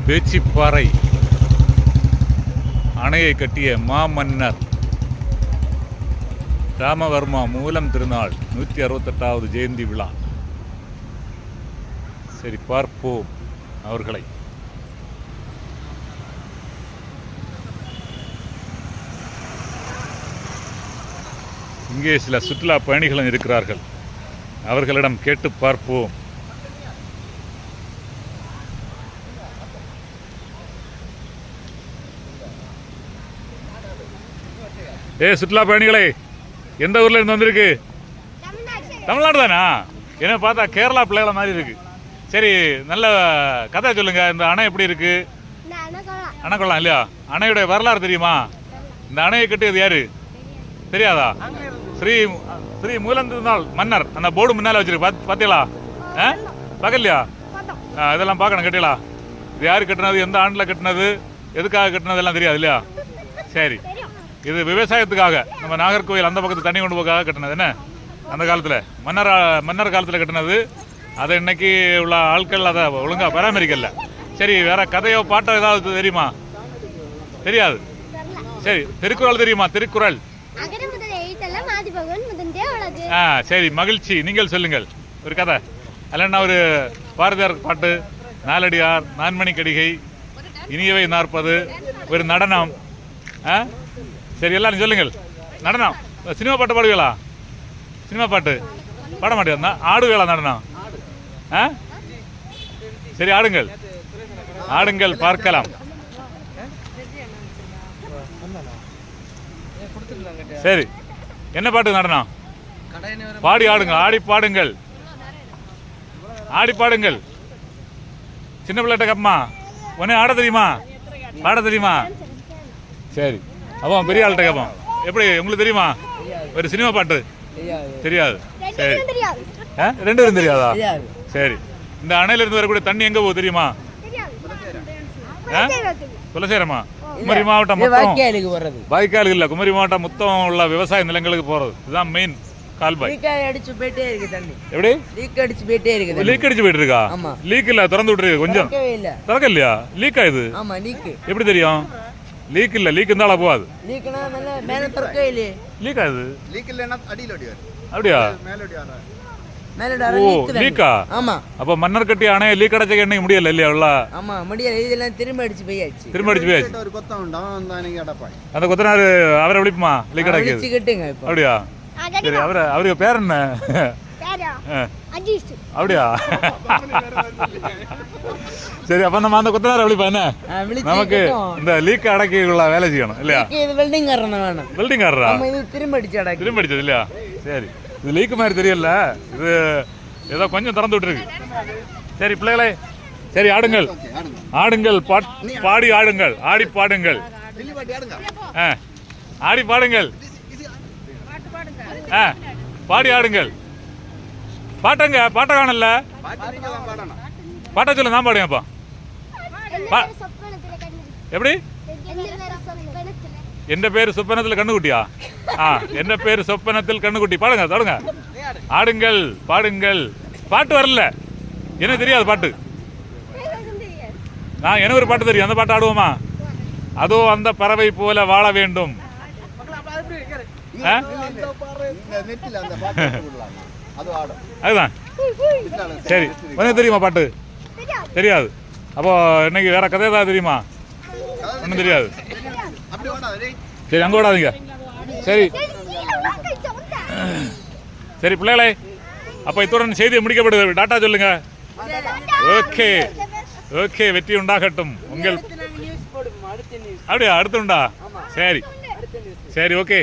பேச்சிப்பாறை அணையை கட்டிய மாமன்னர் ராமவர்மா மூலம் திருநாள் 168வது ஜெயந்தி விழா. சரி, பார்ப்போம் அவர்களை. இங்கே சில சுற்றுலா பயணிகளும் இருக்கிறார்கள், அவர்களிடம் கேட்டு பார்ப்போம். சுற்றுலா பயணிகளே, எந்த ஊர்ல இருந்து வந்திருக்கு? தமிழ்நாடு தானா? என்ன பார்த்தா கேரளா பிள்ளைகள மாதிரி இருக்கு. சரி, நல்ல கதை சொல்லுங்க. இந்த அணை எப்படி இருக்கு? அணைக்கொள்ளலாம் இல்லையா? அணையுடைய வரலாறு தெரியுமா? இந்த அணையை கட்டியது யாரு? தெரியாதா? ஸ்ரீ மூலந்திருநாள் மன்னர். அந்த போர்டு முன்னால வச்சிருக்கு, பாத்தீங்களா? பார்க்கலையா? இதெல்லாம் பார்க்கணும். கட்டிங்களா? இது யாரு கட்டினது, எந்த ஆண்டுல கட்டினது, எதுக்காக கட்டினது எல்லாம் தெரியாது இல்லையா? சரி, இது விவசாயத்துக்காக நம்ம நாகர்கோவில் அந்த பக்கத்து தண்ணி கொண்டு போக்காக கட்டினது. என்ன அந்த காலத்தில் மன்னர் காலத்தில் கட்டினது. அதை இன்னைக்கு உள்ள ஆட்கள் அதை ஒழுங்கா பராமரிக்கல. சரி, வேற கதையோ பாட்டோ ஏதாவது தெரியுமா? தெரியாது. சரி, திருக்குறள் தெரியுமா? திருக்குறள். சரி, மகிழ்ச்சி. நீங்கள் சொல்லுங்கள் ஒரு கதை. அல்லனா ஒரு பாரதியார் பாட்டு, நாலடியார், நான்மணி கடிகை, இனியவை 40, ஒரு நடனம். சரி, எல்லாரும் சொல்லுங்கள். நடனம். சினிமா பாட்டு பாடுவீங்களா? சினிமா பாட்டு பாட மாட்டேன். ஆடுவீங்களா நடனம்? சரி, ஆடுங்கள், ஆடுங்கள், பார்க்கலாம். சரி, என்ன பாட்டு நடனம்? பாடி ஆடுங்க, ஆடி பாடுங்கள், ஆடி பாடுங்கள். சின்ன பிள்ளைகிட்ட கப்பமா, உடனே ஆட தெரியுமா, பாட தெரியுமா? சரி, அப்போ பெரிய ஆள்கிட்ட கேட்போம். எப்படி, உங்களுக்கு தெரியுமா ஒரு சினிமா பாட்டு? தெரியாது. சரி, ரெண்டு பேரும் தெரியாதா? சரி, இந்த அணையில இருந்து வரக்கூடிய தண்ணி எங்க போகுது தெரியுமா? குலசேரமா? குமரி மாவட்டம் மொத்தம் வாய்க்காலுக்கு இல்ல, குமரி மாவட்டம் மொத்தம் உள்ள விவசாய நிலங்களுக்கு போறது. இதுதான் மெயின் கால்வாய். எப்படி லீக் அடிச்சு போயிட்டு இருக்கா? லீக் இல்ல, திறந்து விட்டுருக்கு. கொஞ்சம் திறக்க இல்லையா? லீக்கா? இது எப்படி தெரியும்? லீக் இல்ல, லீக் இருந்தால போகாது. லீக்கா? இது அப்படியா? ஓ, லீக்கா? அப்ப மன்னர் கட்டி அணைய லீக் அடைச்ச எண்ணெய் முடியல இல்லையா? இதெல்லாம் திரும்ப அடிச்சு போயாச்சு. அந்த கொத்தனாரு அவரை விழிப்புமா லீக் அடைக்குது? அப்படியா? சரி, அவருக்கு பேர் என்ன? அப்படியா? சரி, அப்ப நம்ம அந்த கொத்தனார விழிப்பா என்ன? நமக்கு இந்த லீக் அடக்கிக்குள்ள வேலை செய்யணும் இல்லையா? வெல்டிங்காரரா? திரும்ப அடிச்சது இல்லையா? சரி, இது லீக் மாதிரி தெரியல, இது ஏதோ கொஞ்சம் திறந்து விட்டுருக்கு. சரி பிள்ளைகளே, சரி ஆடுங்கள், ஆடுங்கள், பாடி ஆடுங்கள், ஆடி பாடுங்கள், ஆடி பாடுங்கள், பாடி ஆடுங்கள். பாட்டங்க, பாட்ட காணல, பாட்ட சொல்ல. நான் பாடுங்கப்பா. எப்படி? என் பேரு சொப்பனத்தில் கண்ணுக்குட்டியா? என்ன பேரு சொப்பனத்தில் கண்ணுக்குட்டி. பாடுங்க, பாடுங்க, ஆடுங்கள், பாடுங்கள். பாட்டு வரல, என்ன தெரியாது பாட்டு. எனக்கு ஒரு பாட்டு தெரியும், அந்த பாட்டு ஆடுவோமா? அதோ அந்த பறவை போல வாழ வேண்டும். அதுதான். சரி, உனக்கு தெரியுமா பாட்டு? தெரியாது. அப்போ இன்னைக்கு வேற கதை ஏதாவது தெரியுமா? ஒன்றும் தெரியாது. சரி, அங்க ஓடாதீங்க. சரி, சரி பிள்ளைகளே, அப்ப இத்துடன் செய்தியை முடிக்கப்படுது. டாட்டா சொல்லுங்க. ஓகே, ஓகே, வெற்றி உண்டாகட்டும். உங்கள் அப்படியா? அடுத்து உண்டா? சரி, சரி, ஓகே.